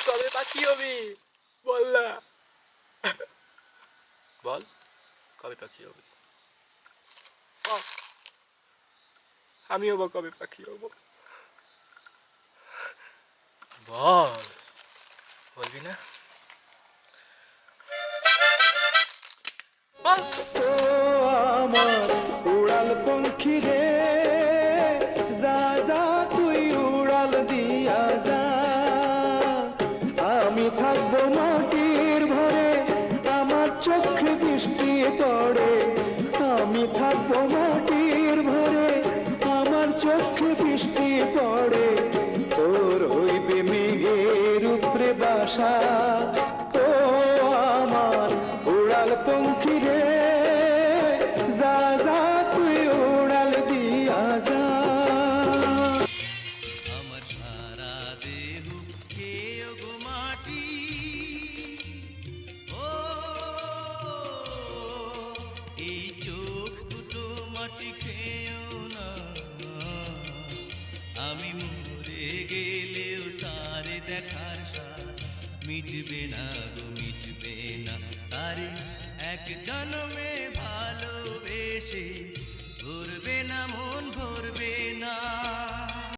কবে পাখি হবি বল না, বল কবে পাখি হবি? আমিও বা কবে পাখি হব বল, বলবি না? বল। আমার উড়াল পঙ্খী রে, যা যা তুই উড়াল দিয়া যা, আমি থাকবো মাটির ঘরে, আমার চোখে বৃষ্টি পড়ে, আমি থাকবো মাটির ঘরে, আমার চোখে বৃষ্টি পড়ে, তোর হইবে মেঘের উপরে বাসা, ও আমার উড়াল পঙ্খী রে, যা যা তুই উড়াল দিয়া যা। আমার সারা দেহ খেয়ে গো মাটি, ও এই চোখ দুটো মাটি খেয়েও না, আমি মরে গেলেও তারে দেখার স্বাদ মিটবে না গো, মিটবে না। তারে এক জন্মে ভালোবেসে ভরবে না মন, ভরবে না।